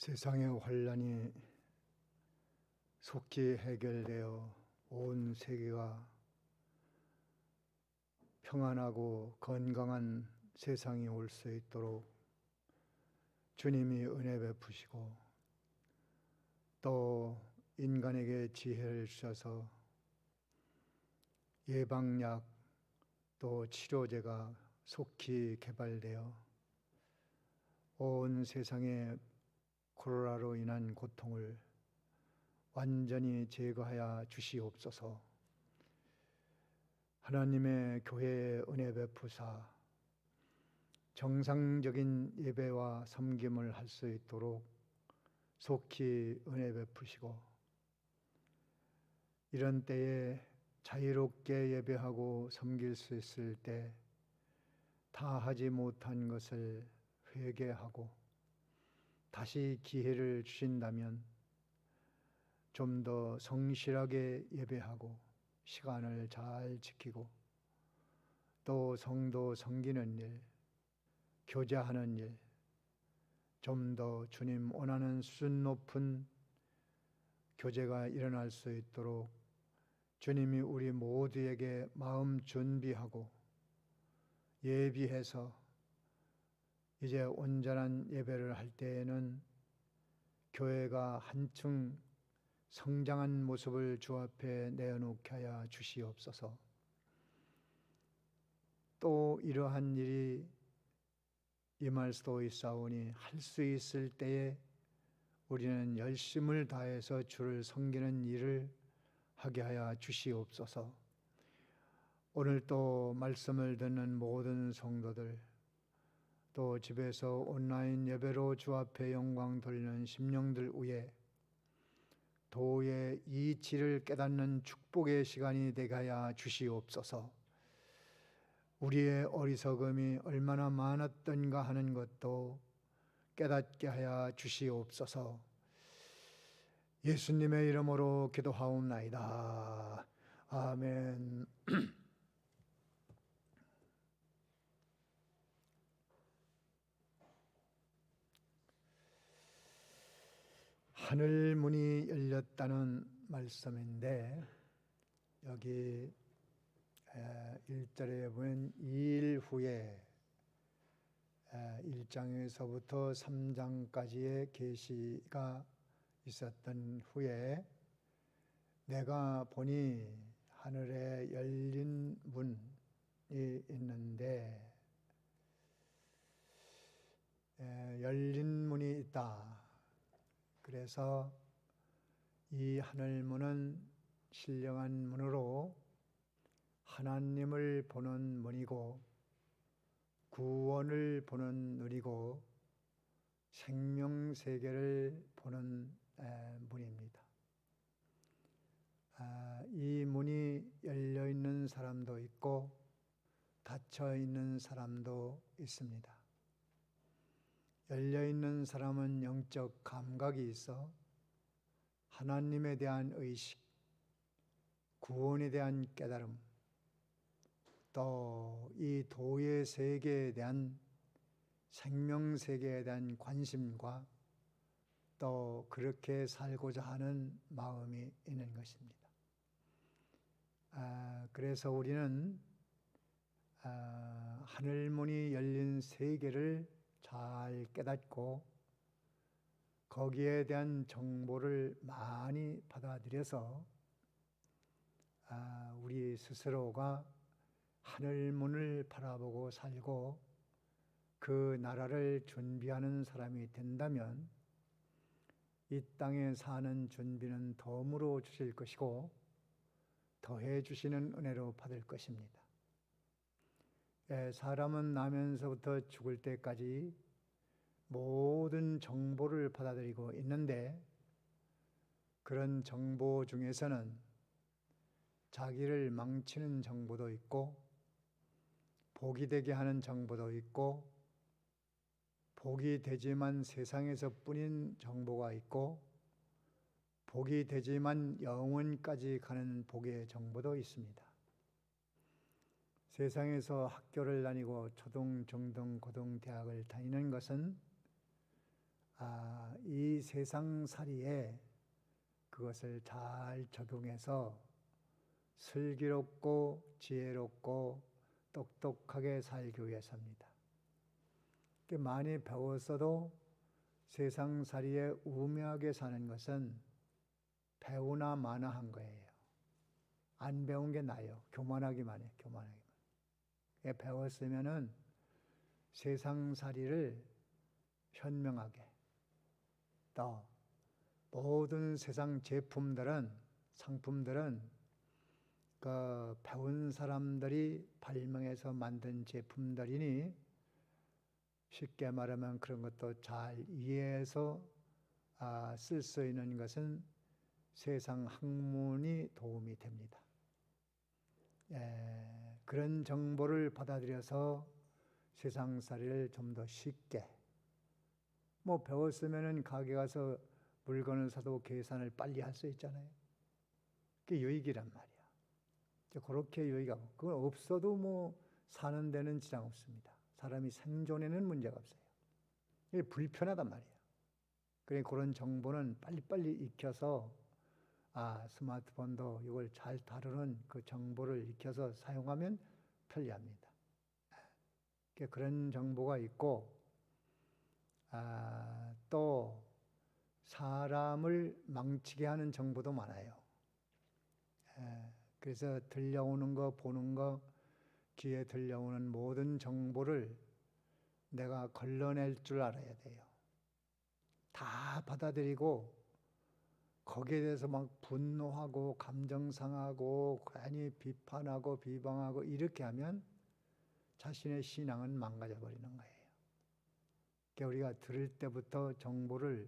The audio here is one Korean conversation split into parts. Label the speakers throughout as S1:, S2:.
S1: 세상의 환란이 속히 해결되어 온 세계가 평안하고 건강한 세상이 올 수 있도록 주님이 은혜 베푸시고 또 인간에게 지혜를 주셔서 예방약 또 치료제가 속히 개발되어 온 세상의 코로나로 인한 고통을 완전히 제거하여 주시옵소서. 하나님의 교회에 은혜 베푸사 정상적인 예배와 섬김을 할 수 있도록 속히 은혜 베푸시고, 이런 때에 자유롭게 예배하고 섬길 수 있을 때 다 하지 못한 것을 회개하고 다시 기회를 주신다면 좀 더 성실하게 예배하고 시간을 잘 지키고 또 성도 섬기는 일, 교제하는 일, 좀 더 주님 원하는 수준 높은 교제가 일어날 수 있도록 주님이 우리 모두에게 마음 준비하고 예비해서 이제 온전한 예배를 할 때에는 교회가 한층 성장한 모습을 주 앞에 내어놓게 하여 주시옵소서. 또 이러한 일이 임할 수도 있사오니 할 수 있을 때에 우리는 열심을 다해서 주를 섬기는 일을 하게 하여 주시옵소서. 오늘 또 말씀을 듣는 모든 성도들, 또 집에서 온라인 예배로 주 앞에 영광 돌리는 심령들 위에 도의 이치를 깨닫는 축복의 시간이 되게 하여 주시옵소서. 우리의 어리석음이 얼마나 많았던가 하는 것도 깨닫게 하여 주시옵소서. 예수님의 이름으로 기도하옵나이다. 아멘. 하늘 문이 열렸다는 말씀인데, 여기 1절에 보면 2일 후에 1장에서부터 3장까지의 계시가 있었던 후에 내가 보니 하늘에 열린 문이 있는데, 열린 문이 있다. 그래서 이 하늘문은 신령한 문으로 하나님을 보는 문이고 구원을 보는 문이고 생명세계를 보는 문입니다. 이 문이 열려있는 사람도 있고 닫혀있는 사람도 있습니다. 열려있는 사람은 영적 감각이 있어 하나님에 대한 의식, 구원에 대한 깨달음, 또 이 도의 세계에 대한 생명세계에 대한 관심과 또 그렇게 살고자 하는 마음이 있는 것입니다. 그래서 우리는 하늘문이 열린 세계를 잘 깨닫고 거기에 대한 정보를 많이 받아들여서 우리 스스로가 하늘문을 바라보고 살고 그 나라를 준비하는 사람이 된다면 이 땅에 사는 준비는 덤으로 주실 것이고 더해 주시는 은혜로 받을 것입니다. 사람은 나면서부터 죽을 때까지 모든 정보를 받아들이고 있는데, 그런 정보 중에서는 자기를 망치는 정보도 있고 복이 되게 하는 정보도 있고 복이 되지만 세상에서 뿐인 정보가 있고 복이 되지만 영원까지 가는 복의 정보도 있습니다. 세상에서 학교를 다니고 초등, 중등, 고등, 대학을 다니는 것은 이 세상살이에 그것을 잘 적용해서 슬기롭고 지혜롭고 똑똑하게 살기 위해서입니다. 많이 배웠어도 세상살이에 우매하게 사는 것은 배우나 마나한 거예요. 안 배운 게 나아요. 교만하기만 해. 교만하기만. 배웠으면은 세상살이를 현명하게, 또 모든 세상 제품들은, 상품들은 그 배운 사람들이 발명해서 만든 제품들이니 쉽게 말하면 그런 것도 잘 이해해서 쓸 수 있는 것은 세상 학문이 도움이 됩니다. 그런 정보를 받아들여서 세상살이를 좀 더 쉽게, 배웠으면은 가게 가서 물건을 사도 계산을 빨리 할 수 있잖아요. 그게 유익이란 말이야. 그렇게 유익하고, 그건 없어도 사는 데는 지장 없습니다. 사람이 생존에는 문제가 없어요. 이게 불편하단 말이에요. 그래 그런 정보는 빨리빨리 익혀서 스마트폰도 이걸 잘 다루는 그 정보를 익혀서 사용하면 편리합니다. 그런 정보가 있고, 또 사람을 망치게 하는 정보도 많아요. 그래서 들려오는 거, 보는 거, 귀에 들려오는 모든 정보를 내가 걸러낼 줄 알아야 돼요. 다 받아들이고 거기에 대해서 막 분노하고 감정 상하고 괜히 비판하고 비방하고 이렇게 하면 자신의 신앙은 망가져 버리는 거예요. 그러니까 우리가 들을 때부터 정보를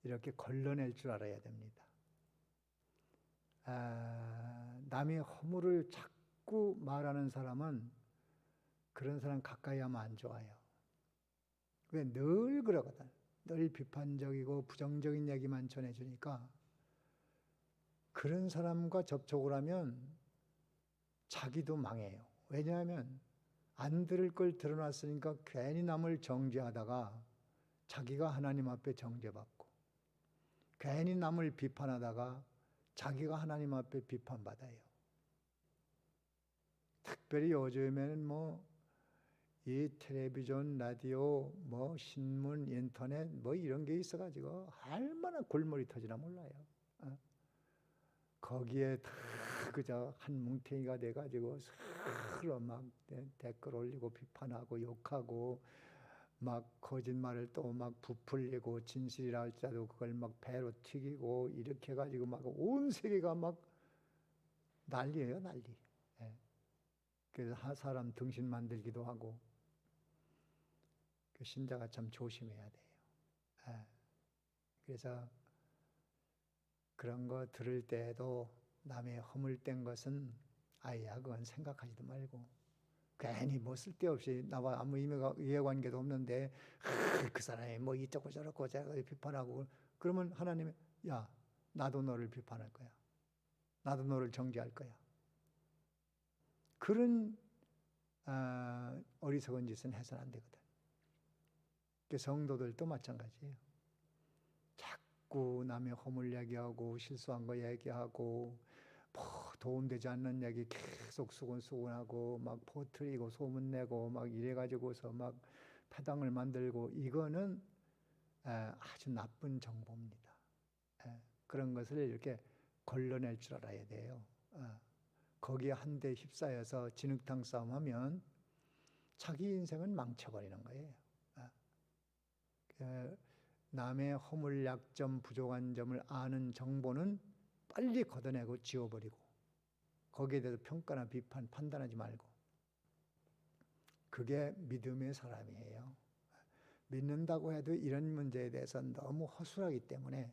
S1: 이렇게 걸러낼 줄 알아야 됩니다. 남의 허물을 자꾸 말하는 사람은 그런 사람 가까이 하면 안 좋아요. 왜? 늘 그러거든. 늘 비판적이고 부정적인 얘기만 전해주니까 그런 사람과 접촉을 하면 자기도 망해요. 왜냐하면 안 들을 걸 들어놨으니까 괜히 남을 정죄하다가 자기가 하나님 앞에 정죄받고, 괜히 남을 비판하다가 자기가 하나님 앞에 비판받아요. 특별히 요즘에는 이 텔레비전, 라디오, 신문, 인터넷 이런 게 있어가지고 얼마나 골머리 터지나 몰라요. 거기에 다 그저 한 뭉탱이가 돼가지고 서로 막 댓글 올리고 비판하고 욕하고 막 거짓말을 또 막 부풀리고 진실이라 할지라도 그걸 막 배로 튀기고 이렇게 해가지고 막 온 세계가 막 난리예요, 난리. 그래서 사람 등신 만들기도 하고, 그 신자가 참 조심해야 돼요. 그래서 그런 거 들을 때에도 남의 허물된 것은 그건 생각하지도 말고, 괜히 쓸데없이 나와 아무 이해관계도 없는데 그 사람이 이쩌고 저쩌고 비판하고, 그러면 하나님이 야, 나도 너를 비판할 거야. 나도 너를 정죄할 거야. 그런 어리석은 짓은 해서는 안 되거든. 성도들도 마찬가지예요. 자꾸 남의 허물 얘기하고 실수한 거 얘기하고 도움되지 않는 얘기 계속 수군수군하고 막 퍼뜨리고 소문내고 막 이래가지고서 막 파당을 만들고, 이거는 아주 나쁜 정보입니다. 그런 것을 이렇게 걸러낼 줄 알아야 돼요. 거기에 한데 휩싸여서 진흙탕 싸움하면 자기 인생은 망쳐버리는 거예요. 남의 허물, 약점, 부족한 점을 아는 정보는 빨리 걷어내고 지워버리고, 거기에 대해서 평가나 비판, 판단하지 말고. 그게 믿음의 사람이에요. 믿는다고 해도 이런 문제에 대해서 너무 허술하기 때문에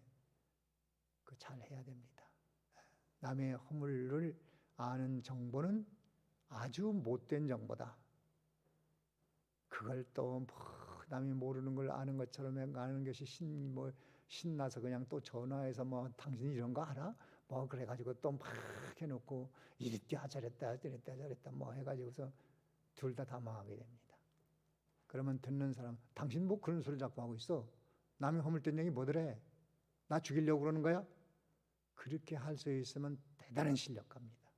S1: 잘 해야 됩니다. 남의 허물을 아는 정보는 아주 못된 정보다. 그걸 또 남이 모르는 걸 아는 것처럼 아는 것이 신나서 그냥 또 전화해서 당신 이런 거 알아? 그래가지고 또 막 해놓고 이랬다 저랬다 저랬다 해가지고서 둘 다 망하게 됩니다. 그러면 듣는 사람, 당신 그런 소리를 자꾸 하고 있어? 남이 허물된 얘기 뭐더래? 나 죽이려고 그러는 거야? 그렇게 할 수 있으면 대단한 실력가입니다.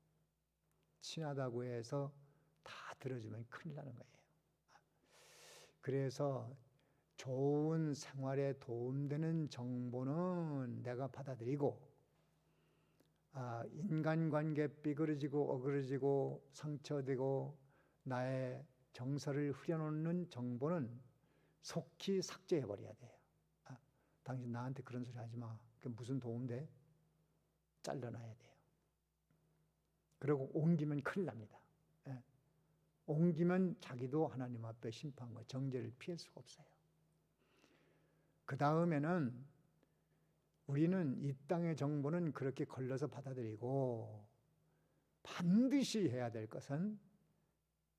S1: 친하다고 해서 다 들어주면 큰일 나는 거예요. 그래서 좋은 생활에 도움되는 정보는 내가 받아들이고, 인간관계 삐그러지고 어그러지고 상처되고 나의 정서를 흐려놓는 정보는 속히 삭제해버려야 돼요. 당신 나한테 그런 소리 하지 마. 그게 무슨 도움 돼? 잘라놔야 돼요. 그리고 옮기면 큰일 납니다. 옮기면 자기도 하나님 앞에 심판과 정죄를 피할 수가 없어요. 그 다음에는 우리는 이 땅의 정보는 그렇게 걸러서 받아들이고, 반드시 해야 될 것은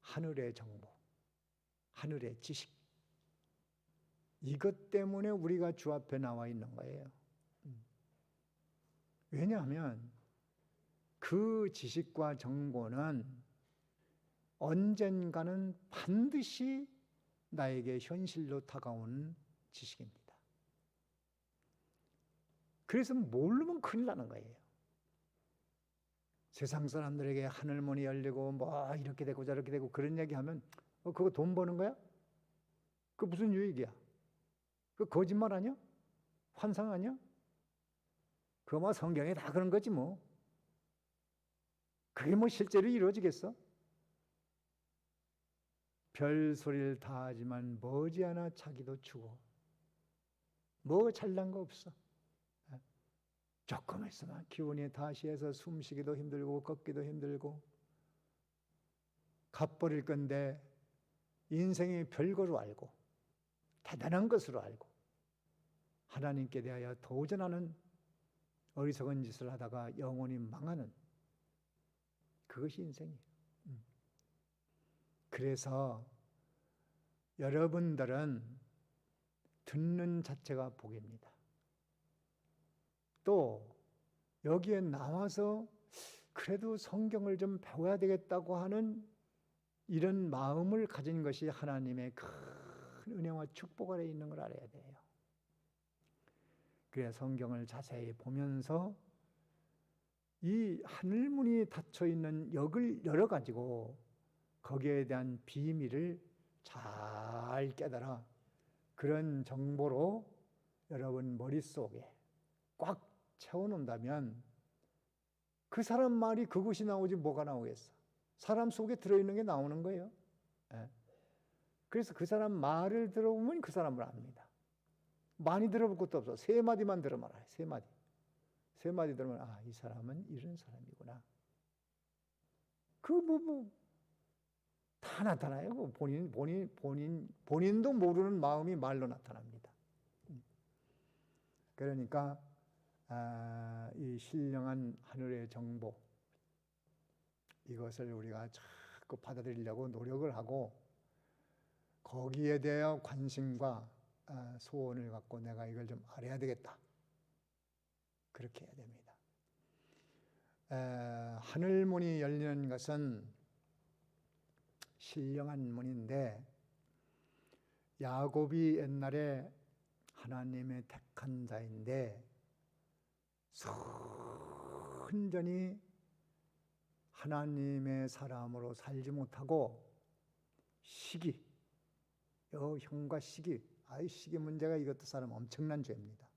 S1: 하늘의 정보, 하늘의 지식. 이것 때문에 우리가 주 앞에 나와 있는 거예요. 왜냐하면 그 지식과 정보는 언젠가는 반드시 나에게 현실로 다가오는 지식입니다. 그래서 모르면 큰일 나는 거예요. 세상 사람들에게 하늘문이 열리고 뭐 이렇게 되고 저렇게 되고 그런 얘기하면 그거 돈 버는 거야? 그거 무슨 유익이야? 그거 거짓말 아니야? 환상 아니야? 그거 뭐 성경에 다 그런 거지 뭐. 그게 뭐 실제로 이루어지겠어? 별소리를 다 하지만 머지않아 자기도 죽어. 뭐 잘난 거 없어. 조금 있으면 기운이 다시 해서 숨쉬기도 힘들고 걷기도 힘들고 갚버릴 건데, 인생이 별거로 알고 대단한 것으로 알고 하나님께 대하여 도전하는 어리석은 짓을 하다가 영원히 망하는, 그것이 인생이에요. 그래서 여러분들은 듣는 자체가 복입니다. 또 여기에 나와서 그래도 성경을 좀 배워야 되겠다고 하는 이런 마음을 가진 것이 하나님의 큰 은혜와 축복 아래 있는 걸 알아야 돼요. 그래야 성경을 자세히 보면서 이 하늘문이 닫혀 있는 역을 열어가지고 거기에 대한 비밀을 잘 깨달아 그런 정보로 여러분 머릿속에 꽉 채워놓는다면 그 사람 말이 그것이 나오지 뭐가 나오겠어. 사람 속에 들어있는 게 나오는 거예요. 그래서 그 사람 말을 들어보면 그 사람을 압니다. 많이 들어볼 것도 없어. 3마디만 들으면 알아요. 3마디. 3마디 들으면 이 사람은 이런 사람이구나. 다 나타나요. 본인도 모르는 마음이 말로 나타납니다. 그러니까 이 신령한 하늘의 정보, 이것을 우리가 자꾸 받아들이려고 노력을 하고 거기에 대해 관심과 소원을 갖고 내가 이걸 좀 알아야 되겠다. 그렇게 해야 됩니다. 하늘문이 열리는 것은 신령한 문인데, 야곱이 옛날에 하나님의 택한 자인데 순전히 하나님의 사람으로 살지 못하고 시기, 형과 시기, 시기 문제가 이것도 사람 엄청난 죄입니다.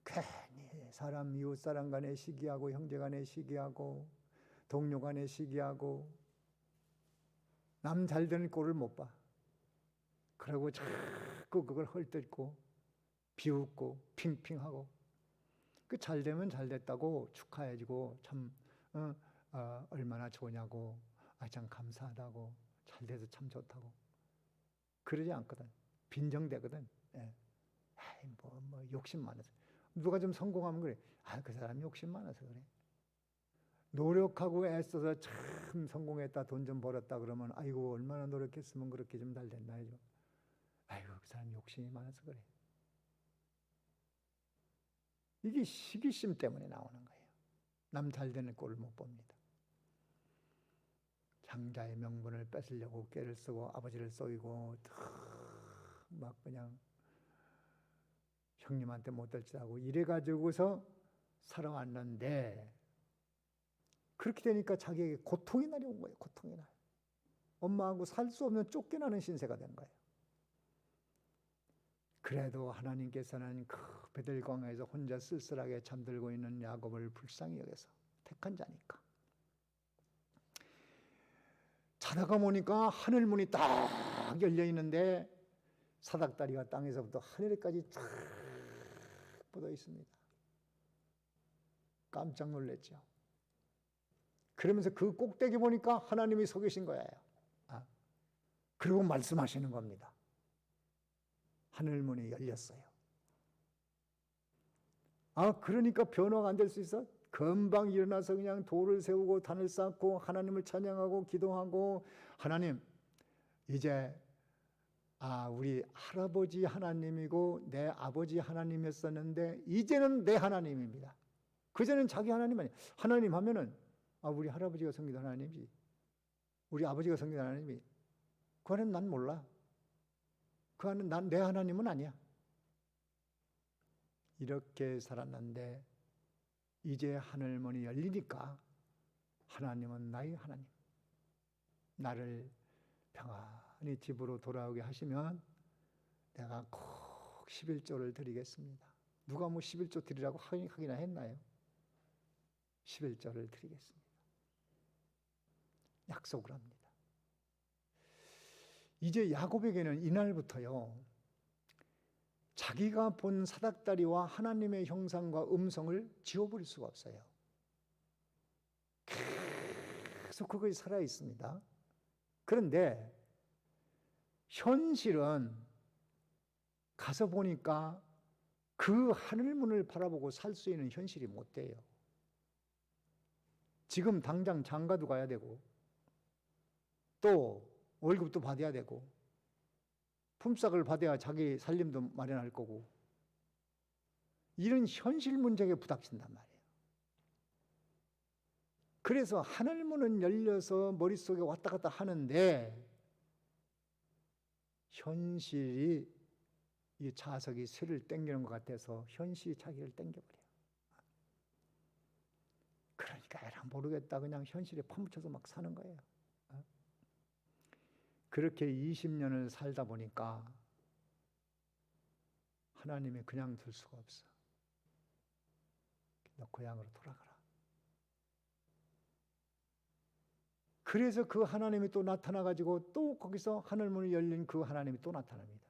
S1: 괜히 사람 이웃 사람 간에 시기하고 형제 간에 시기하고 동료 간에 시기하고 남 잘 되는 꼴을 못 봐. 그러고 자꾸 그걸 헐뜯고 비웃고 핑핑하고 그 잘 되면 잘 됐다고 축하해주고 참 얼마나 좋냐고 참 감사하다고 잘 돼서 참 좋다고 그러지 않거든. 빈정대거든. 뭐 욕심 많아서 누가 좀 성공하면 그래. 그 사람이 욕심 많아서 그래. 노력하고 애써서 참 성공했다, 돈 좀 벌었다 그러면 아이고 얼마나 노력했으면 그렇게 좀 잘 됐나 해줘. 그 사람이 욕심이 많아서 그래. 이게 시기심 때문에 나오는 거예요. 남 잘 되는 꼴을 못 봅니다. 장자의 명분을 뺏으려고 꾀를 쓰고 아버지를 쏘이고 막 그냥 형님한테 못될지라고 이래가지고서 살아왔는데, 그렇게 되니까 자기에게 고통의 날이 온 거예요. 고통의 날. 엄마하고 살 수 없는 쫓겨나는 신세가 된 거예요. 그래도 하나님께서는 그 베들강에서 혼자 쓸쓸하게 잠들고 있는 야곱을 불쌍히 여겨서 택한 자니까. 자다가 보니까 하늘 문이 딱 열려 있는데 사닥다리가 땅에서부터 하늘에까지 쫙 뻗어 있습니다. 깜짝 놀랐죠. 그러면서 그 꼭대기 보니까 하나님이 서 계신 거예요. 그리고 말씀하시는 겁니다. 하늘 문이 열렸어요. 그러니까 변화가 안 될 수 있어? 금방 일어나서 그냥 돌을 세우고 단을 쌓고 하나님을 찬양하고 기도하고, 하나님, 이제 우리 할아버지 하나님이고 내 아버지 하나님이었었는데 이제는 내 하나님입니다. 그전엔 자기 하나님 아니에요. 하나님 하면은 우리 할아버지가 섬기던 하나님이지, 우리 아버지가 섬기던 하나님이, 그 하나님 난 몰라. 그 하나님 내 하나님은 아니야. 이렇게 살았는데 이제 하늘문이 열리니까 하나님은 나의 하나님, 나를 평안히 집으로 돌아오게 하시면 내가 꼭 11조를 드리겠습니다. 누가 뭐 11조 드리라고 하기나 했나요? 11조를 드리겠습니다. 약속을 합니다. 이제 야곱에게는 이날부터요, 자기가 본 사닥다리와 하나님의 형상과 음성을 지워버릴 수가 없어요. 계속 그것이 살아 있습니다. 그런데 현실은 가서 보니까 그 하늘문을 바라보고 살 수 있는 현실이 못 돼요. 지금 당장 장가도 가야 되고 또 월급도 받아야 되고 품삯을 받아야 자기 살림도 마련할 거고, 이런 현실 문제에 부닥친단 말이에요. 그래서 하늘문은 열려서 머릿속에 왔다 갔다 하는데 현실이 이 자석이 쇠를 당기는 것 같아서 현실이 자기를 당겨버려요. 그러니까 에라 모르겠다 그냥 현실에 파묻혀서 막 사는 거예요. 그렇게 20년을 살다 보니까 하나님이 그냥 둘 수가 없어. 너 고향으로 돌아가라. 그래서 그 하나님이 또 나타나가지고 또 거기서 하늘문이 열린 그 하나님이 또 나타납니다.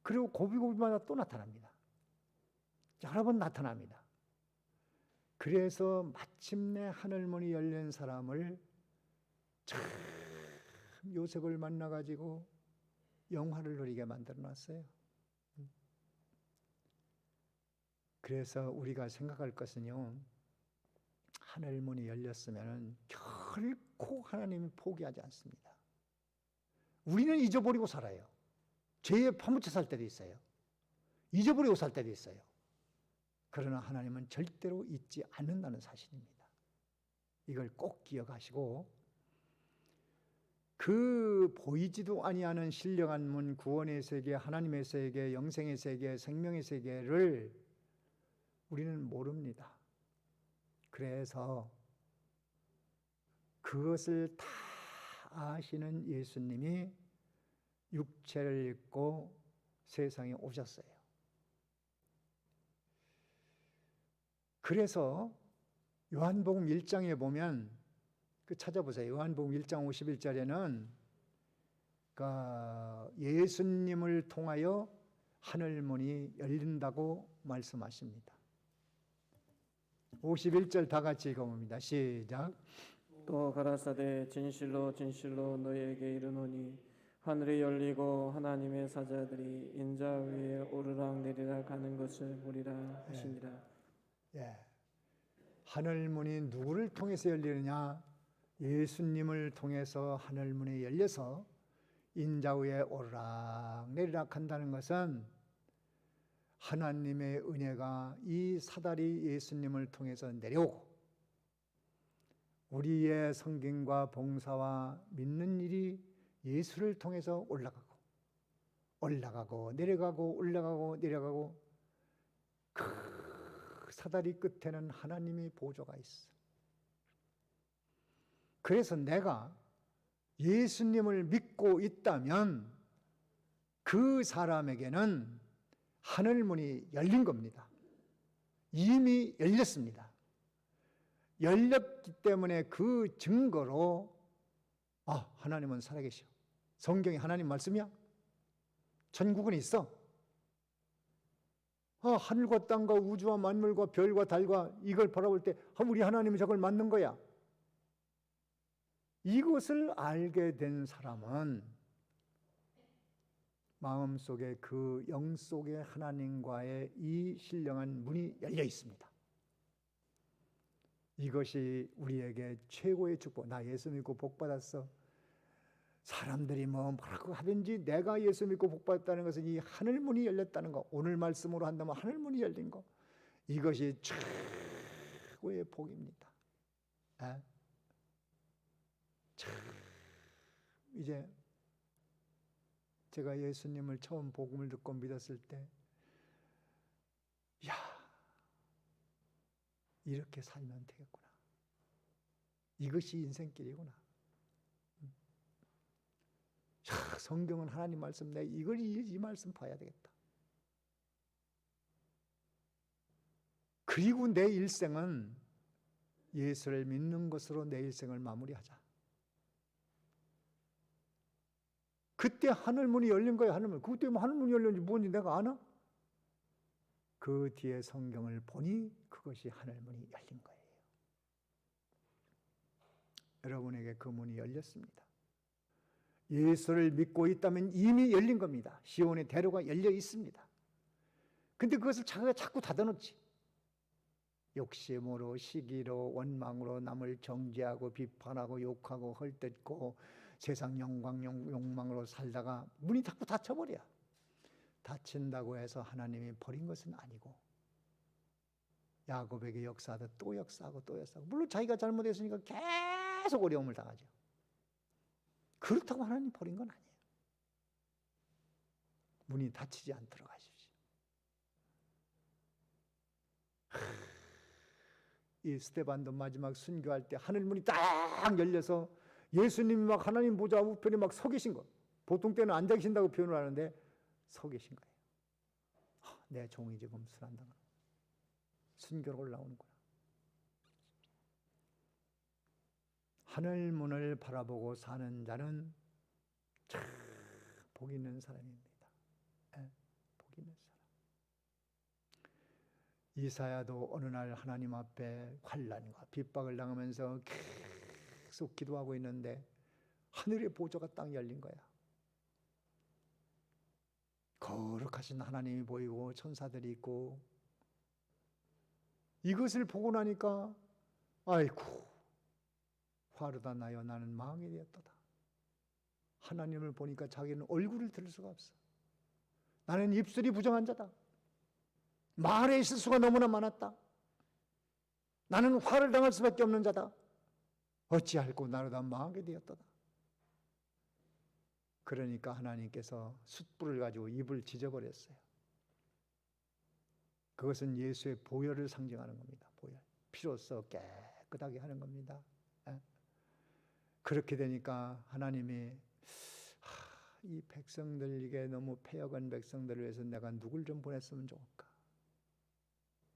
S1: 그리고 고비고비마다 또 나타납니다. 여러 번 나타납니다. 그래서 마침내 하늘문이 열린 사람을 참 요셉을 만나가지고 영화를 누리게 만들어놨어요. 그래서 우리가 생각할 것은요, 하늘문이 열렸으면 결코 하나님이 포기하지 않습니다. 우리는 잊어버리고 살아요. 죄에 파묻혀 살 때도 있어요. 잊어버리고 살 때도 있어요. 그러나 하나님은 절대로 잊지 않는다는 사실입니다. 이걸 꼭 기억하시고, 그 보이지도 아니하는 신령한 문, 구원의 세계, 하나님의 세계, 영생의 세계, 생명의 세계를 우리는 모릅니다. 그래서 그것을 다 아시는 예수님이 육체를 입고 세상에 오셨어요. 그래서 요한복음 1장에 보면, 찾아보세요. 요한복음 1장 51절에는 예수님을 통하여 하늘문이 열린다고 말씀하십니다. 51절 다 같이 읽어봅니다. 시작.
S2: 또 가라사대 진실로 진실로 너희에게 이르노니 하늘이 열리고 하나님의 사자들이 인자 위에 오르락 내리락 하는 것을 보리라 하시니라.
S1: 하늘문이 누구를 통해서 열리느냐? 예수님을 통해서 하늘문이 열려서 인자 위에 오르락 내리락 한다는 것은 하나님의 은혜가 이 사다리 예수님을 통해서 내려오고, 우리의 성김과 봉사와 믿는 일이 예수를 통해서 올라가고, 올라가고 내려가고 올라가고 내려가고 그 사다리 끝에는 하나님의 보좌가 있어. 그래서 내가 예수님을 믿고 있다면 그 사람에게는 하늘문이 열린 겁니다. 이미 열렸습니다. 열렸기 때문에 그 증거로 하나님은 살아계셔. 성경이 하나님 말씀이야? 천국은 있어. 하늘과 땅과 우주와 만물과 별과 달과 이걸 바라볼 때 우리 하나님은 저걸 맞는 거야. 이것을 알게 된 사람은 마음속에 그 영속에 하나님과의 이 신령한 문이 열려 있습니다. 이것이 우리에게 최고의 축복. 나 예수 믿고 복 받았어. 사람들이 뭐라고 하든지 내가 예수 믿고 복 받았다는 것은 이 하늘문이 열렸다는 거. 오늘 말씀으로 한다면 하늘문이 열린 거. 이것이 최고의 복입니다. 이제 제가 예수님을 처음 복음을 듣고 믿었을 때, 이렇게 살면 되겠구나. 이것이 인생길이구나. 성경은 하나님 말씀, 내가 이 말씀 봐야 되겠다. 그리고 내 일생은 예수를 믿는 것으로 내 일생을 마무리하자. 그때 하늘문이 열린 거야. 하늘문. 그때 하늘문이 열렸는지 뭔지 내가 아나? 그 뒤에 성경을 보니 그것이 하늘문이 열린 거예요. 여러분에게 그 문이 열렸습니다. 예수를 믿고 있다면 이미 열린 겁니다. 시온의 대로가 열려 있습니다. 근데 그것을 자꾸 닫아놓지. 욕심으로, 시기로, 원망으로 남을 정죄하고 비판하고 욕하고 헐뜯고 세상 욕망으로 살다가 문이 자꾸 닫혀버려. 닫힌다고 해서 하나님이 버린 것은 아니고 야곱에게 역사하듯 또 역사하고 또 역사하고, 물론 자기가 잘못했으니까 계속 어려움을 당하죠. 그렇다고 하나님 버린 건 아니에요. 문이 닫히지 않도록 하십시오. 이 스데반도 마지막 순교할 때 하늘문이 딱 열려서 예수님이 막 하나님 보좌 우편에 막 서 계신 거. 보통 때는 앉아 계신다고 표현을 하는데 서 계신 거예요. 내 종이 지금 순환당하고 순교로 올라오는구나. 하늘문을 바라보고 사는 자는 참 복 있는 사람입니다. 복 있는 사람. 이사야도 어느 날 하나님 앞에 환난과 핍박을 당하면서 계속 기도하고 있는데 하늘의 보좌가 딱 열린 거야. 거룩하신 하나님이 보이고 천사들이 있고, 이것을 보고 나니까 아이고 화르다 나여 나는 망하게 되었도다. 하나님을 보니까 자기는 얼굴을 들을 수가 없어. 나는 입술이 부정한 자다. 말의 실수가 너무나 많았다. 나는 화를 당할 수밖에 없는 자다. 어찌할꼬 나로다 망하게 되었도다. 그러니까 하나님께서 숯불을 가지고 입을 찢어버렸어요. 그것은 예수의 보혈을 상징하는 겁니다. 보혈. 피로써 깨끗하게 하는 겁니다. 그렇게 되니까 하나님이 이 백성들, 이게 너무 패역한 백성들을 위해서 내가 누굴 좀 보냈으면 좋을까.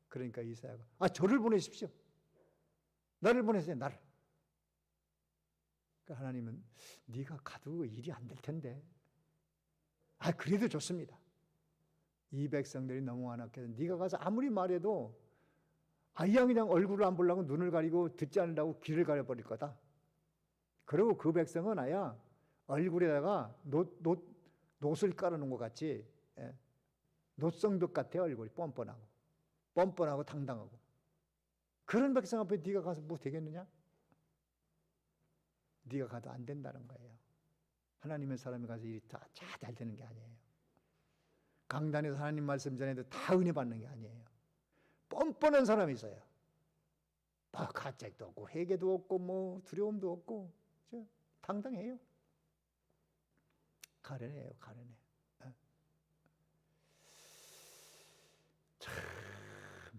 S1: 그러니까 이사야가 저를 보내십시오. 나를 보내세요. 나를. 그러니까 하나님은 네가 가도 일이 안 될 텐데. 그래도 좋습니다. 이 백성들이 너무 완악해서 네가 가서 아무리 말해도 그냥 얼굴을 안 보려고 눈을 가리고 듣지 않으려고 귀를 가려버릴 거다. 그리고 그 백성은 얼굴에다가 놋을 깔아놓은 것 같이, 놋성벽 같아. 얼굴이 뻔뻔하고 당당하고. 그런 백성 앞에 네가 가서 뭐 되겠느냐? 네가 가도 안 된다는 거예요. 하나님의 사람이 가서 일이 다 잘 되는 게 아니에요. 강단에서 하나님 말씀 전해도 다 은혜 받는 게 아니에요. 뻔뻔한 사람이 있어요. 가책도 없고 회개도 없고 두려움도 없고 당당해요. 가련해요. 가련해.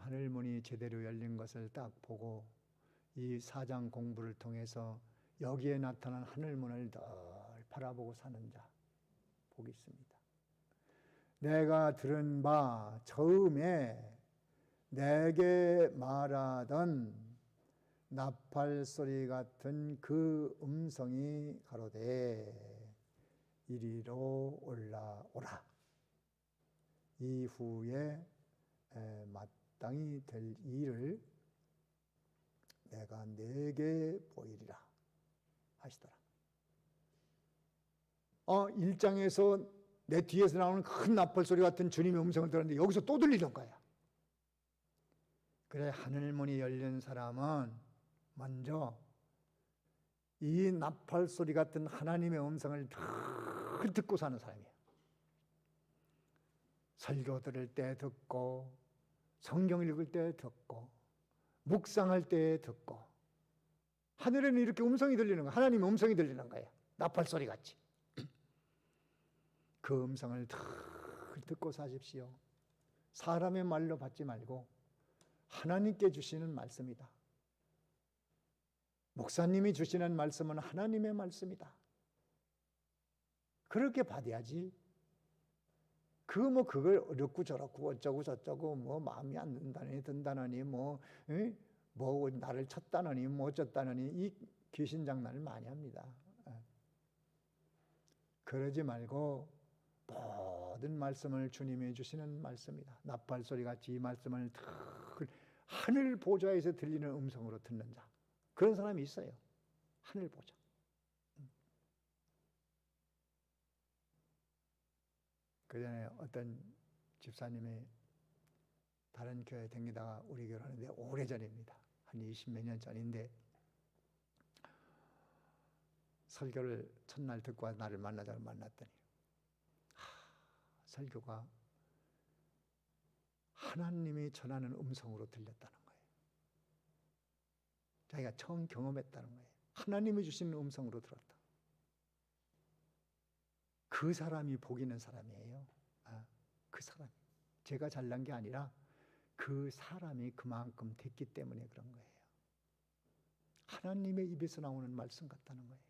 S1: 하늘문이 제대로 열린 것을 딱 보고 이 4장 공부를 통해서 여기에 나타난 하늘문을 늘 바라보고 사는 자 복이 있습니다. 내가 들은 바 처음에 내게 말하던 나팔 소리 같은 그 음성이 가로되 이리로 올라오라. 이후에 마땅히 될 일을 내가 내게 보이리라 하시더라. 1장에서 내 뒤에서 나오는 큰 나팔 소리 같은 주님의 음성을 들었는데 여기서 또 들리는 거야. 그래, 하늘문이 열린 사람은 먼저 이 나팔 소리 같은 하나님의 음성을 늘 듣고 사는 사람이에요. 설교 들을 때 듣고, 성경 읽을 때 듣고, 묵상할 때 듣고. 하늘에는 이렇게 음성이 들리는 거야. 하나님의 음성이 들리는 거예요. 나팔 소리 같이. 그 음성을 늘 듣고 사십시오. 사람의 말로 받지 말고 하나님께 주시는 말씀이다. 목사님이 주시는 말씀은 하나님의 말씀이다. 그렇게 받아야지. 그걸 어렵고 저렇고 어쩌고 저쩌고 마음이 안 든다느니 나를 쳤다느니 어쩌다느니 이 귀신 장난을 많이 합니다. 그러지 말고 모든 말씀을 주님이 주시는 말씀이다. 나팔 소리 같이 이 말씀을 하늘 보좌에서 들리는 음성으로 듣는 자. 그런 사람이 있어요. 하늘 보좌. 그 전에 어떤 집사님이 다른 교회 다니다가 우리 교회 하는데 오래전입니다. 한 20몇 년 전인데 설교를 첫날 듣고 나를 만나자고 만났더니 설교가 하나님이 전하는 음성으로 들렸다는 거예요. 자기가 처음 경험했다는 거예요. 하나님이 주시는 음성으로 들었다. 그 사람이 복 있는 사람이에요. 그 사람. 제가 잘난 게 아니라 그 사람이 그만큼 됐기 때문에 그런 거예요. 하나님의 입에서 나오는 말씀 같다는 거예요.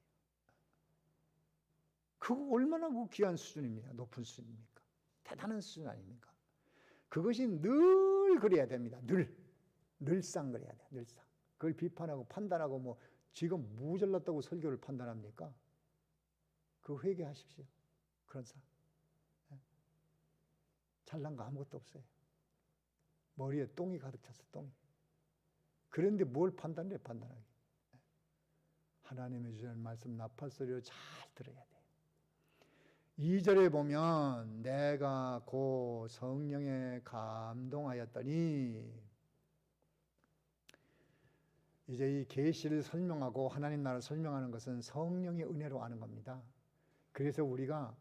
S1: 그거 얼마나 귀한 수준입니까? 높은 수준입니까? 대단한 수준 아닙니까? 그것이 늘 그래야 됩니다. 늘상 그래야 돼요. 늘상. 그걸 비판하고 판단하고 지금 무잘났다고 설교를 판단합니까? 그 회개하십시오. 그런 사람. 잘난 거 아무것도 없어요. 머리에 똥이 가득 찼어, 똥이. 그런데 뭘 판단해, 판단하기. 하나님의 주시는 말씀 나팔 소리로 잘 들어야 돼요. 2절에 보면 내가 고 성령에 감동하였더니 이제 이 계시를 설명하고 하나님 나라를 설명하는 것은 성령의 은혜로 아는 겁니다. 그래서 우리가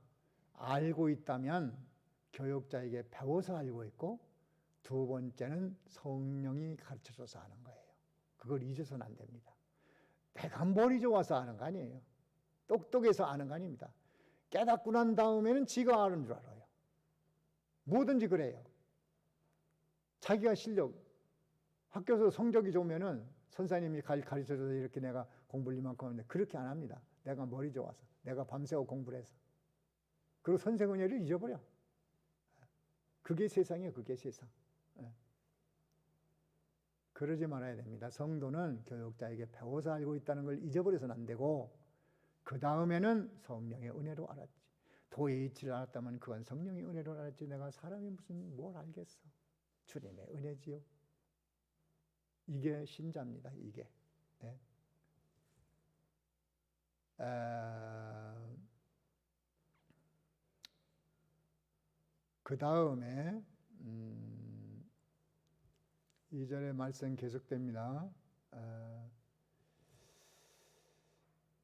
S1: 알고 있다면 교육자에게 배워서 알고 있고 두 번째는 성령이 가르쳐줘서 아는 거예요. 그걸 잊어서는 안 됩니다. 내가 머리 좋아서 아는 거 아니에요. 똑똑해서 아는 거 아닙니다. 깨닫고 난 다음에는 지가 아는 줄 알아요. 뭐든지 그래요. 자기가 실력, 학교에서 성적이 좋으면은 선생님이 가르쳐줘서 이렇게 내가 공부를 이만큼 하는데 그렇게 안 합니다. 내가 머리 좋아서, 내가 밤새워 공부를 해서. 그리고 선생 은혜를 잊어버려. 그게 세상이에요, 그게 세상. 그러지 말아야 됩니다. 성도는 교육자에게 배워서 알고 있다는 걸 잊어버려서는 안 되고 그 다음에는 성령의 은혜로 알았지. 도의치를 알았다면 그건 성령의 은혜로 알았지. 내가 사람이 무슨 뭘 알겠어. 주님의 은혜지요. 이게 신자입니다. 이게. 네. 그 다음에 2절의 말씀 계속됩니다.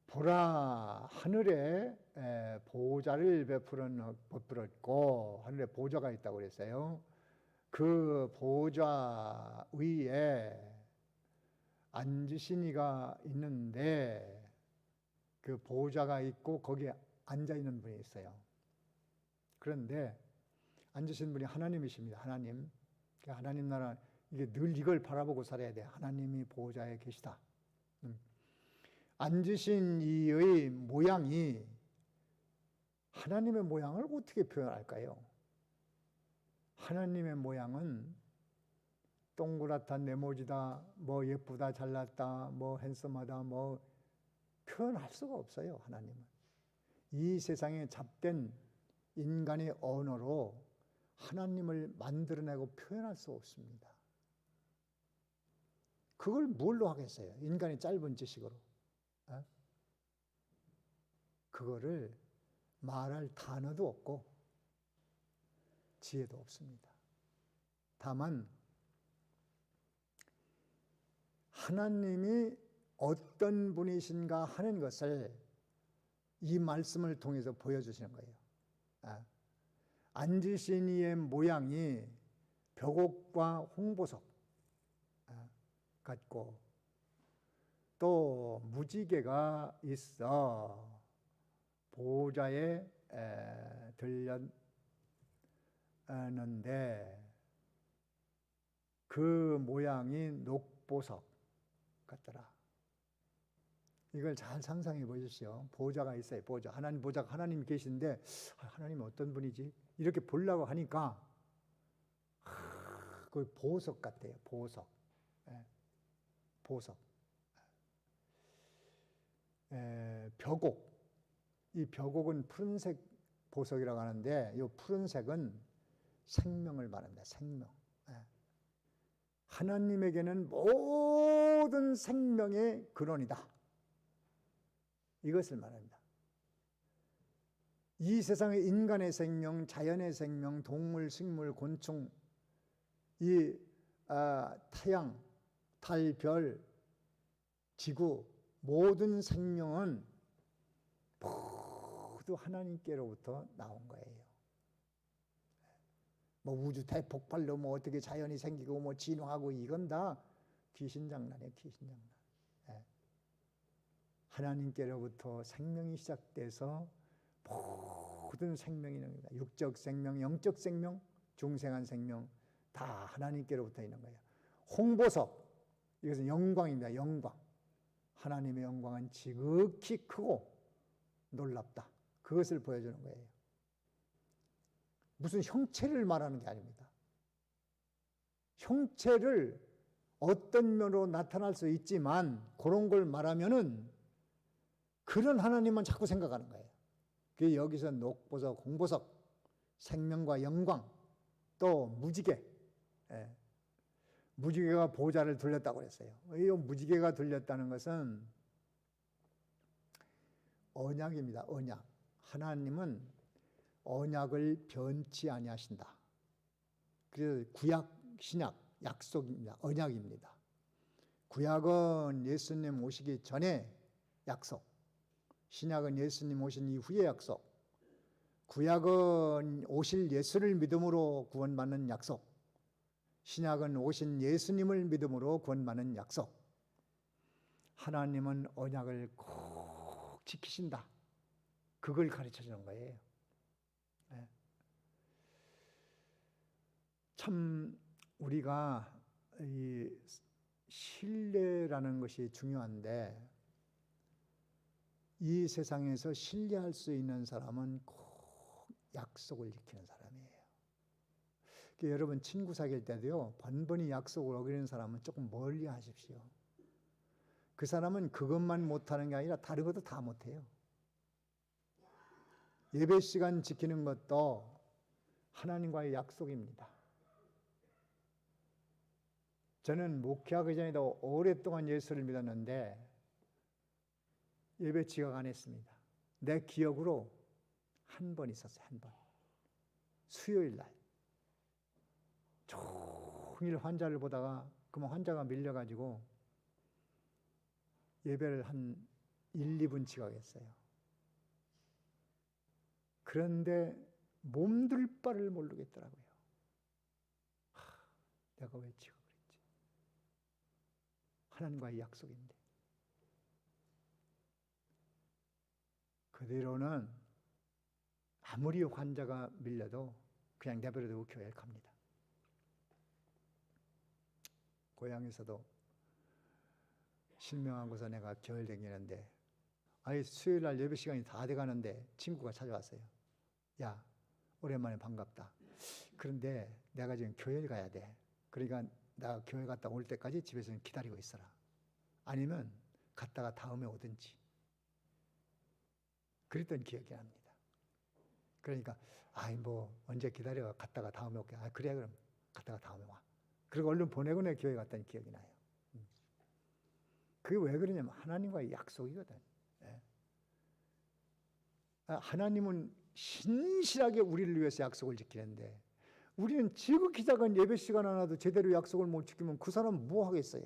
S1: 보라 하늘에 보좌를 베풀었고 하늘에 보좌가 있다고 그랬어요. 그 보좌 위에 앉으신 이가 있는데 그 보좌가 있고 거기에 앉아 있는 분이 있어요. 그런데 앉으신 분이 하나님이십니다. 하나님 나라 이게 늘 이걸 바라보고 살아야 돼. 하나님이 보호자에 계시다. 앉으신 이의 모양이 하나님의 모양을 어떻게 표현할까요? 하나님의 모양은 동그랗다, 네모지다, 뭐 예쁘다, 잘났다, 뭐 핸섬하다, 뭐 표현할 수가 없어요. 하나님은 이 세상에 잡된 인간의 언어로 하나님을 만들어내고 표현할 수 없습니다. 그걸 뭘로 하겠어요? 인간의 짧은 지식으로. 그거를 말할 단어도 없고 지혜도 없습니다. 다만 하나님이 어떤 분이신가 하는 것을 이 말씀을 통해서 보여주시는 거예요. 앉으신 이의 모양이 벽옥과 홍보석 같고 또 무지개가 있어 보호자에 들렸는데 그 모양이 녹보석 같더라. 이걸 잘 상상해 보십시오. 보호자가 있어요. 보호자. 하나님 보호자가 하나님이 계신데 하나님이 어떤 분이지? 이렇게 보려고 하니까 그 보석 같아요. 보석. 보석. 벽옥. 이 벽옥은 푸른색 보석이라고 하는데 이 푸른색은 생명을 말합니다. 생명. 하나님에게는 모든 생명의 근원이다. 이것을 말합니다. 이 세상의 인간의 생명, 자연의 생명, 동물, 식물, 곤충, 이 태양, 달, 별, 지구 모든 생명은 모두 하나님께로부터 나온 거예요. 뭐 우주 대폭발로 뭐 어떻게 자연이 생기고 뭐 진화하고 이건 다 귀신장난이에요. 귀신장난. 하나님께로부터 생명이 시작돼서 모든 생명이 있는 겁니다. 육적 생명, 영적 생명, 중생한 생명 다 하나님께로부터 있는 거예요. 홍보석, 이것은 영광입니다. 영광. 하나님의 영광은 지극히 크고 놀랍다. 그것을 보여주는 거예요. 무슨 형체를 말하는 게 아닙니다. 형체를 어떤 면으로 나타날 수 있지만 그런 걸 말하면은 그런 하나님만 자꾸 생각하는 거예요. 그 여기서 녹보석, 홍보석, 생명과 영광, 또 무지개. 무지개가 보호자를 둘렸다고 그랬어요. 이 무지개가 둘렸다는 것은 언약입니다. 언약. 하나님은 언약을 변치 아니하신다. 그래서 구약, 신약, 약속입니다. 언약입니다. 구약은 예수님 오시기 전에 약속. 신약은 예수님 오신 이후의 약속. 구약은 오실 예수를 믿음으로 구원받는 약속. 신약은 오신 예수님을 믿음으로 구원받는 약속. 하나님은 언약을 꼭 지키신다. 그걸 가르쳐 주는 거예요. 참 우리가 이 신뢰라는 것이 중요한데 이 세상에서 신뢰할 수 있는 사람은 꼭 약속을 지키는 사람이에요. 그러니까 여러분 친구 사귈 때도요, 번번이 약속을 어기는 사람은 조금 멀리 하십시오. 그 사람은 그것만 못하는 게 아니라 다른 것도 다 못해요. 예배 시간 지키는 것도 하나님과의 약속입니다. 저는 목회하기 전에도 오랫동안 예수를 믿었는데 예배 지각 안 했습니다. 내 기억으로 한 번 있었어요. 한 번. 수요일 날. 종일 환자를 보다가 그만 환자가 밀려가지고 예배를 한 1, 2분 지각했어요. 그런데 몸둘 바를 모르겠더라고요. 내가 왜 지각을 했지? 하나님과의 약속인데. 그대로는 아무리 환자가 밀려도 그냥 내버려두고 교회를 갑니다. 고향에서도 실명하고서 내가 교회를 다니는데 수요일 날 예배 시간이 다 돼가는데 친구가 찾아왔어요. 야, 오랜만에 반갑다. 그런데 내가 지금 교회를 가야 돼. 그러니까 나 교회 갔다 올 때까지 집에서 기다리고 있어라. 아니면 갔다가 다음에 오든지. 그랬던 기억이 납니다. 그러니까 뭐 언제 기다려 갔다가 다음에 올게. 그래 그럼 갔다가 다음에 와. 그리고 얼른 보내고 내 교회 갔다는 기억이 나요. 그게 왜 그러냐면 하나님과의 약속이거든. 하나님은 신실하게 우리를 위해서 약속을 지키는데 우리는 지극히 작은 예배 시간 하나도 제대로 약속을 못 지키면 그 사람은 뭐 하겠어요?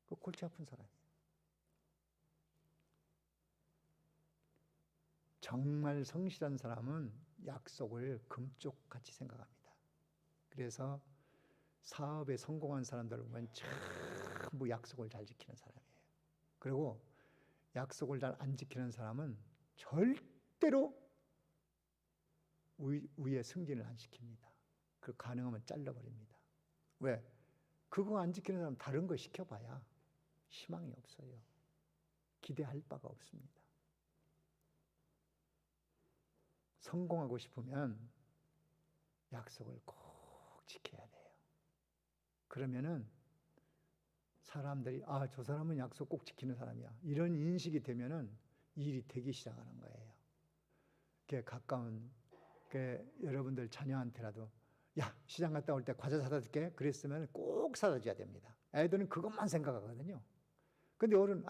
S1: 그 골치 아픈 사람이에요. 정말 성실한 사람은 약속을 금쪽같이 생각합니다. 그래서 사업에 성공한 사람들 보면 전부 약속을 잘 지키는 사람이에요. 그리고 약속을 잘 안 지키는 사람은 절대로 위에 승진을 안 시킵니다. 그 가능하면 잘라버립니다. 왜? 그거 안 지키는 사람 다른 거 시켜봐야 희망이 없어요. 기대할 바가 없습니다. 성공하고 싶으면 약속을 꼭 지켜야 돼요. 그러면은 사람들이 저 사람은 약속 꼭 지키는 사람이야. 이런 인식이 되면은 일이 되기 시작하는 거예요. 가까운 여러분들 자녀한테라도 시장 갔다 올 때 과자 사다 줄게. 그랬으면 꼭 사다 줘야 됩니다. 애들은 그것만 생각하거든요. 근데 어른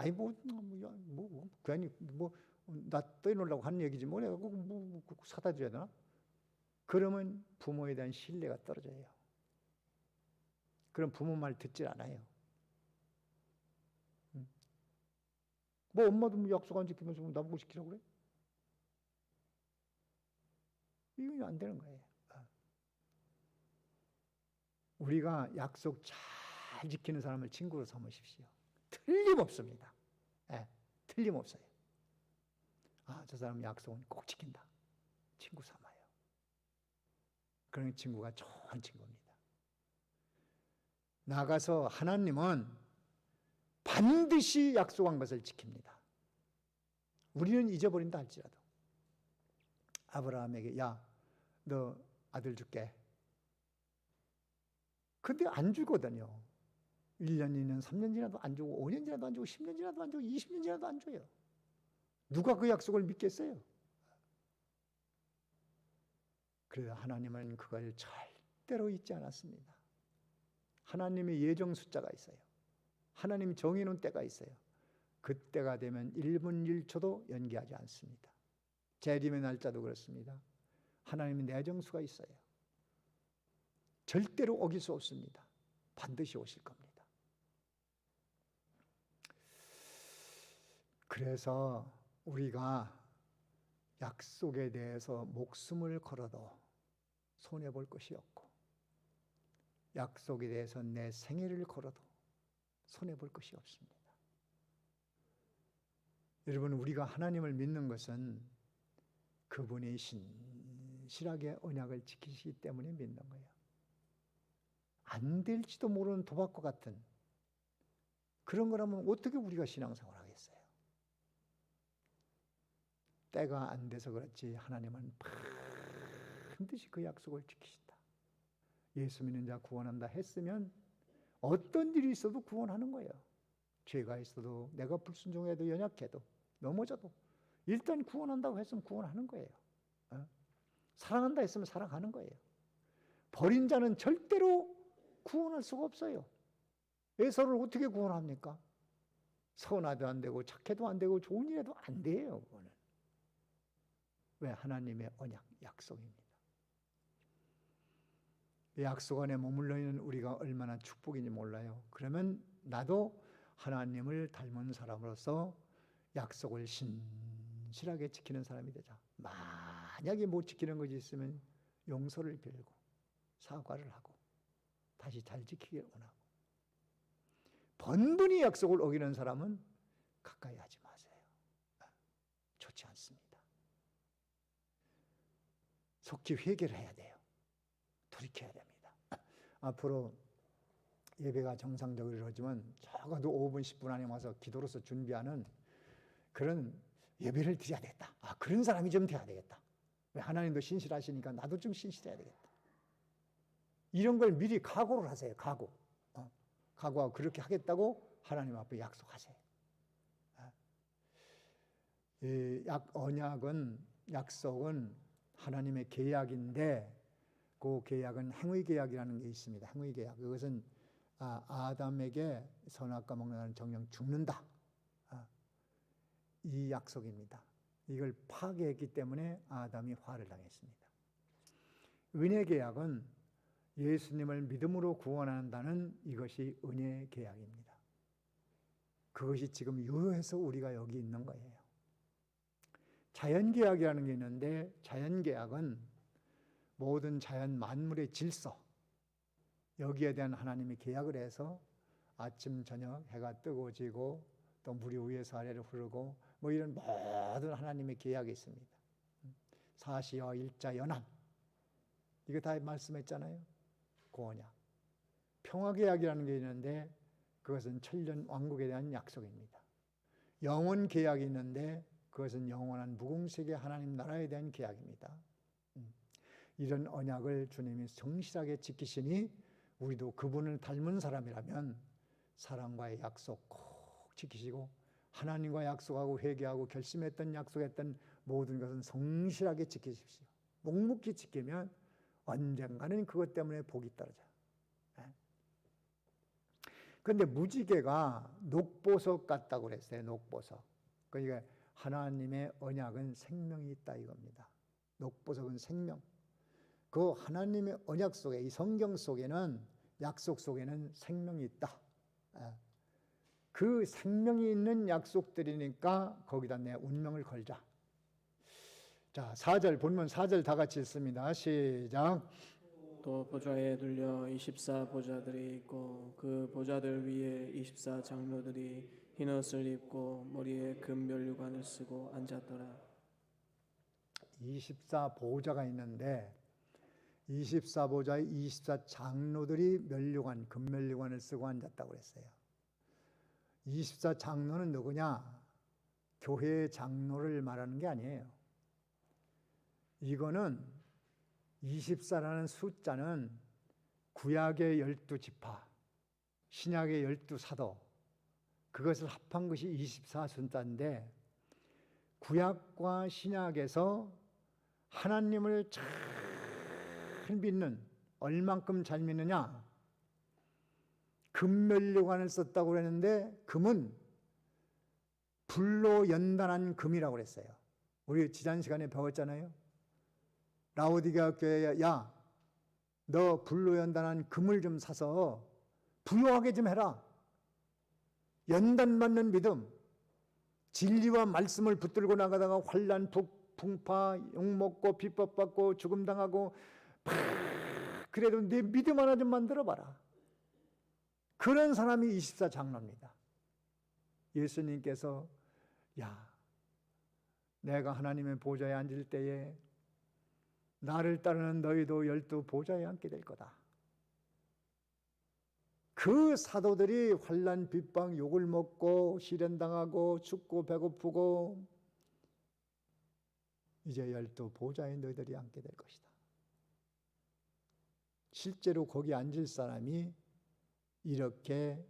S1: 괜히 나 떠놓으려고 하는 얘기지 내가 꼭 사다 줘야 되나? 그러면 부모에 대한 신뢰가 떨어져요. 그럼 부모 말 듣질 않아요. 엄마도 약속 안 지키면서 나보고 시키라고 그래? 이건 안 되는 거예요. 우리가 약속 잘 지키는 사람을 친구로 삼으십시오. 틀림없습니다. 틀림없어요. 저 사람 약속은 꼭 지킨다. 친구 삼아요. 그런 친구가 좋은 친구입니다. 나가서 하나님은 반드시 약속한 것을 지킵니다. 우리는 잊어버린다 할지라도. 아브라함에게 너 아들 줄게. 근데 안 주거든요. 1년, 2년, 3년 지나도 안 주고 5년 지나도 안 주고 10년 지나도 안 주고 20년 지나도 안 줘요. 누가 그 약속을 믿겠어요? 그래서 하나님은 그걸 절대로 잊지 않았습니다. 하나님의 예정 숫자가 있어요. 하나님이 정해놓은 때가 있어요. 그때가 되면 1분 1초도 연기하지 않습니다. 재림의 날짜도 그렇습니다. 하나님의 내정수가 있어요. 절대로 어길 수 없습니다. 반드시 오실 겁니다. 그래서 우리가 약속에 대해서 목숨을 걸어도 손해볼 것이 없고 약속에 대해서 내 생애를 걸어도 손해볼 것이 없습니다. 여러분, 우리가 하나님을 믿는 것은 그분이 신실하게 언약을 지키시기 때문에 믿는 거예요. 안 될지도 모르는 도박과 같은 그런 거라면 어떻게 우리가 신앙생활을 하겠어요? 때가 안 돼서 그렇지 하나님은 반드시 그 약속을 지키신다. 예수 믿는 자 구원한다 했으면 어떤 일이 있어도 구원하는 거예요. 죄가 있어도 내가 불순종해도 연약해도 넘어져도 일단 구원한다고 했으면 구원하는 거예요. 사랑한다 했으면 사랑하는 거예요. 버린 자는 절대로 구원할 수가 없어요. 에서를 어떻게 구원합니까? 선하도 안 되고 착해도 안 되고 좋은 일해도 안 돼요. 그거는. 왜? 하나님의 언약, 약속입니다. 약속 안에 머물러 있는 우리가 얼마나 축복인지 몰라요. 그러면 나도 하나님을 닮은 사람으로서 약속을 신실하게 지키는 사람이 되자. 만약에 못 지키는 것이 있으면 용서를 빌고 사과를 하고 다시 잘 지키기를 원하고, 번번이 약속을 어기는 사람은 가까이 하지 마세요. 좋지 않습니다. 속히 회개를 해야 돼요. 돌이켜야 됩니다. 앞으로 예배가 정상적으로 이루어지면 적어도 5분, 10분 안에 와서 기도로서 준비하는 그런 예배를 드려야 되겠다. 그런 사람이 좀 돼야 되겠다. 왜 하나님도 신실하시니까 나도 좀 신실해야 되겠다. 이런 걸 미리 각오를 하세요. 각오하고 그렇게 하겠다고 하나님 앞에 약속하세요. 언약은, 약속은 하나님의 계약인데 그 계약은 행위 계약이라는 게 있습니다. 행위 계약. 그것은 아담에게 선악과 먹는 정령 죽는다. 이 약속입니다. 이걸 파괴했기 때문에 아담이 화를 당했습니다. 은혜 계약은 예수님을 믿음으로 구원한다는 이것이 은혜 계약입니다. 그것이 지금 유효해서 우리가 여기 있는 거예요. 자연 계약이라는 게 있는데 자연 계약은 모든 자연 만물의 질서, 여기에 대한 하나님이 계약을 해서 아침 저녁 해가 뜨고 지고 또 물이 위에서 아래로 흐르고 뭐 이런 모든 하나님의 계약이 있습니다. 사시와 일자 연합, 이거 다 말씀했잖아요. 구원약. 평화계약이라는 게 있는데 그것은 천년 왕국에 대한 약속입니다. 영원 계약이 있는데 그것은 영원한 무궁세계 하나님 나라에 대한 계약입니다. 이런 언약을 주님이 성실하게 지키시니 우리도 그분을 닮은 사람이라면 사랑과의 약속 꼭 지키시고 하나님과 약속하고 회개하고 결심했던 약속했던 모든 것은 성실하게 지키십시오. 묵묵히 지키면 언젠가는 그것 때문에 복이 떨어져요. 그런데 무지개가 녹보석 같다고 그랬어요. 녹보석. 그러니까 하나님의 언약은 생명이 있다 이겁니다. 녹보석은 생명. 그 하나님의 언약 속에, 이 성경 속에는, 약속 속에는 생명이 있다. 그 생명이 있는 약속들이니까 거기다 내 운명을 걸자. 자, 4절 본문 4절 다 같이 읽습니다. 시작.
S2: 또 보좌에 둘려 24 보좌들이 있고 그 보좌들 위에 24 장로들이 흰 옷을 입고 머리에 금 면류관을 쓰고 앉았더라.
S1: 24 보좌가 있는데 24 보좌의 24 장로들이 면류관, 금면류관을 쓰고 앉았다고 그랬어요. 24 장로는 누구냐? 교회의 장로를 말하는 게 아니에요. 이거는 24라는 숫자는 구약의 12지파, 신약의 12사도, 그것을 합한 것이 24 숫자인데 구약과 신약에서 하나님을 잘 믿는, 얼만큼 잘 믿느냐? 금면류관을 썼다고 그랬는데 금은 불로 연단한 금이라고 그랬어요. 우리 지난 시간에 배웠잖아요. 라오디게아 교회에 야, 너 불로 연단한 금을 좀 사서 부유하게 좀 해라. 연단받는 믿음, 진리와 말씀을 붙들고 나가다가 환난, 풍파, 욕먹고 비법받고 죽음당하고 그래도 네 믿음 하나 좀 만들어봐라. 그런 사람이 24 장로입니다. 예수님께서 야, 내가 하나님의 보좌에 앉을 때에 나를 따르는 너희도 12 보좌에 앉게 될 거다. 그 사도들이 환난, 핍박, 욕을 먹고 시련당하고 춥고 배고프고 이제 12 보좌에 너희들이 앉게 될 것이다. 실제로 거기 앉을 사람이 이렇게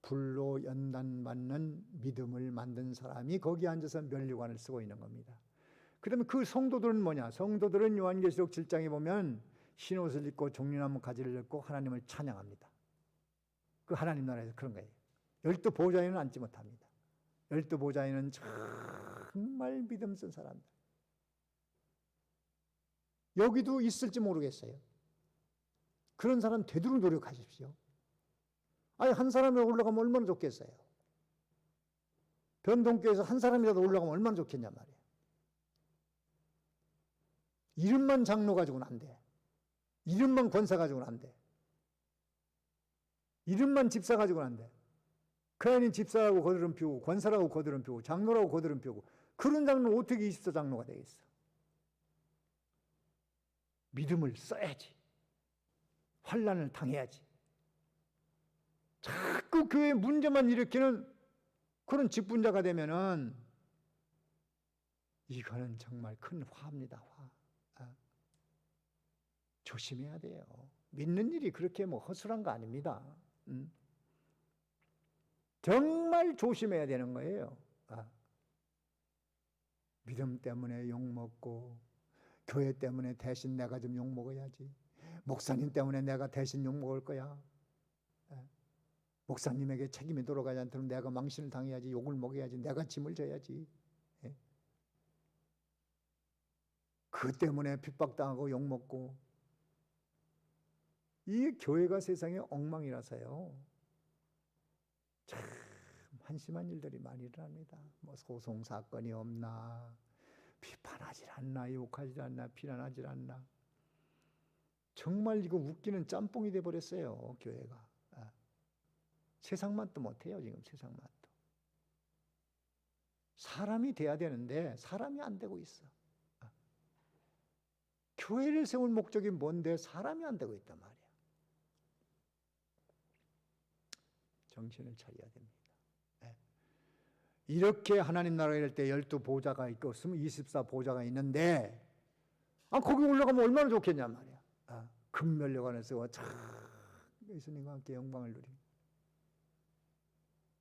S1: 불로 연단받는 믿음을 만든 사람이 거기 앉아서 면류관을 쓰고 있는 겁니다. 그러면 그 성도들은 뭐냐? 성도들은 요한계시록 7장에 보면 흰옷을 입고 종려나무 가지를 입고 하나님을 찬양합니다. 그 하나님 나라에서 그런 거예요. 12 보좌에는 앉지 못합니다. 12 보좌에는 정말 믿음 쓴 사람들. 여기도 있을지 모르겠어요. 그런 사람 되도록 노력하십시오. 아니 한 사람이 올라가면 얼마나 좋겠어요. 변동교에서 한 사람이라도 올라가면 얼마나 좋겠냔 말이에요. 이름만 장로 가지고는 안 돼. 이름만 권사 가지고는 안 돼. 이름만 집사 가지고는 안 돼. 그 안에 집사라고 거드름 피우고 권사라고 거드름 피우고 장로라고 거드름 피우고 그런 장로는 어떻게 24 장로가 되겠어. 믿음을 써야지. 환난을 당해야지. 자꾸 교회 문제만 일으키는 그런 직분자가 되면은 이거는 정말 큰 화입니다. 화. 조심해야 돼요. 믿는 일이 그렇게 뭐 허술한 거 아닙니다. 정말 조심해야 되는 거예요. 믿음 때문에 욕먹고, 교회 때문에 대신 내가 좀 욕먹어야지, 목사님 때문에 내가 대신 욕먹을 거야, 목사님에게 책임이 돌아가지 않도록 내가 망신을 당해야지, 욕을 먹어야지, 내가 짐을 져야지, 그 때문에 핍박당하고 욕먹고, 이 교회가 세상에 엉망이라서요, 참 한심한 일들이 많이 일어납니다. 뭐 소송 사건이 없나, 비판하지 않나, 욕하지 않나, 비난하지 않나. 정말 이거 웃기는 짬뽕이 돼 버렸어요, 교회가. 세상 맛도 못해요, 지금 세상 맛도. 사람이 돼야 되는데 사람이 안 되고 있어. 교회를 세울 목적이 뭔데 사람이 안 되고 있단 말이야. 정신을 차려야 됩니다. 이렇게 하나님 나라에 이럴 때 12보좌가 있고 24보좌가 있는데 거기 올라가면 얼마나 좋겠냔 말이야. 금면류관을 쓰고 참 예수님과 함께 영광을 누리고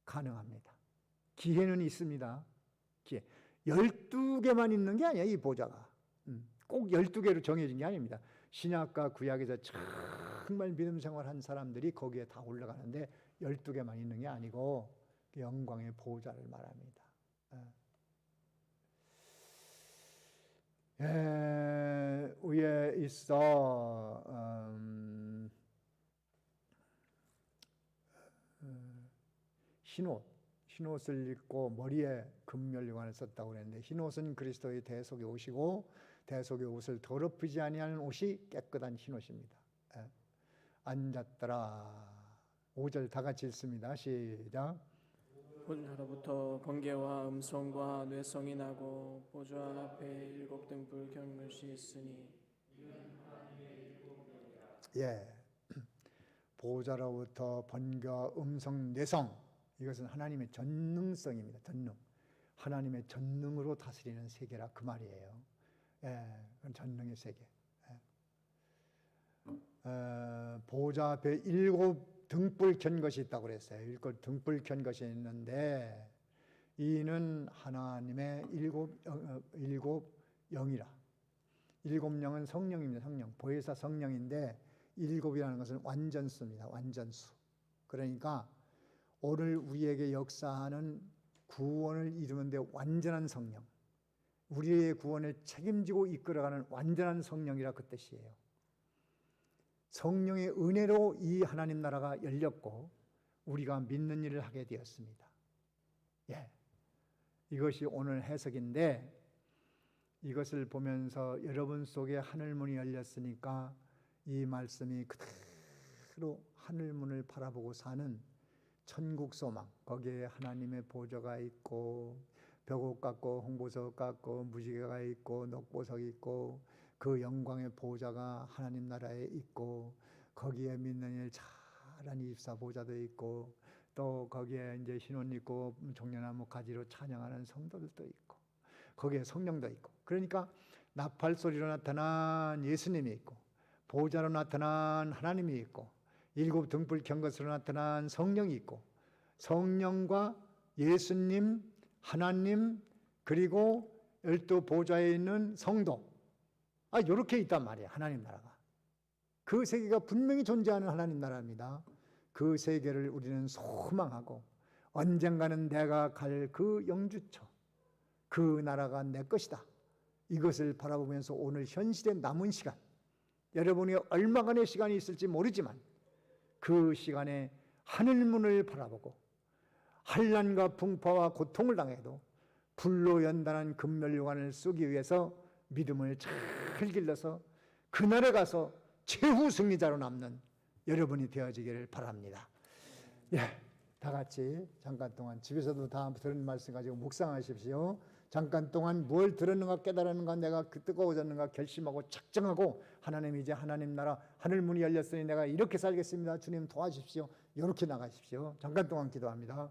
S1: 가능합니다. 기회는 있습니다. 기회. 12개만 있는 게 아니야, 이 보좌가. 꼭 12개로 정해진 게 아닙니다. 신약과 구약에서 정말 믿음 생활한 사람들이 거기에 다 올라가는데 12개만 있는 게 아니고 영광의 보좌를 말합니다. 위에 있어 흰옷을 입고 머리에 금면류관을 썼다고 그랬는데, 흰옷은 그리스도의 대속에 오시고 대속의 옷을 더럽히지 아니하는 옷이 깨끗한 흰옷입니다. 앉았더라. 5절 다 같이 읽습니다. 시작.
S2: 보좌로부터 번개와 음성과 뇌성이 나고 보좌 앞에 7 등불 켠 것이 있으니
S1: 보좌로부터 번개와 음성, 뇌성, 이것은 하나님의 전능성입니다. 전능. 하나님의 전능으로 다스리는 세계라 그 말이에요. 그건 전능의 세계. 보좌 앞에 7 등불 켠 것이 있다고 그랬어요. 7 등불 켠 것이 있는데, 이는 하나님의 7 영이라. 7 영은 성령입니다. 성령. 보혜사 성령인데 7이라는 것은 완전수입니다. 완전수. 그러니까 오늘 우리에게 역사하는 구원을 이루는데 완전한 성령, 우리의 구원을 책임지고 이끌어가는 완전한 성령이라 그 뜻이에요. 성령의 은혜로 이 하나님 나라가 열렸고 우리가 믿는 일을 하게 되었습니다. 이것이 오늘 해석인데, 이것을 보면서 여러분 속에 하늘문이 열렸으니까 이 말씀이 그대로 하늘문을 바라보고 사는 천국 소망, 거기에 하나님의 보좌가 있고 벽옥 같고 홍보석 같고 무지개가 있고 녹보석이 있고 그 영광의 보좌가 하나님 나라에 있고, 거기에 믿는 일 잘한 24보좌도 있고, 또 거기에 이제 흰옷 입고 종려나무 가지로 찬양하는 성도들도 있고, 거기에 성령도 있고, 그러니까 나팔 소리로 나타난 예수님이 있고, 보좌로 나타난 하나님이 있고, 7 등불 켠 것으로 나타난 성령이 있고, 성령과 예수님, 하나님, 그리고 12보좌에 있는 성도, 이렇게 있단 말이에요. 하나님 나라가. 그 세계가 분명히 존재하는 하나님 나라입니다. 그 세계를 우리는 소망하고 언젠가는 내가 갈 그 영주처, 그 나라가 내 것이다, 이것을 바라보면서 오늘 현실의 남은 시간, 여러분이 얼마간의 시간이 있을지 모르지만 그 시간에 하늘문을 바라보고 환난과 풍파와 고통을 당해도 불로 연단한 금면류관을 쓰기 위해서 믿음을 잘 길러서 그날에 가서 최후 승리자로 남는 여러분이 되어지기를 바랍니다. 다 같이 잠깐 동안 집에서도 다 들은 말씀 가지고 묵상하십시오. 잠깐 동안 뭘 들었는가 깨달았는가 내가 그 뜨거워졌는가 결심하고 작정하고 하나님 이제 하나님 나라 하늘 문이 열렸으니 내가 이렇게 살겠습니다. 주님 도와주십시오. 이렇게 나가십시오. 잠깐 동안 기도합니다.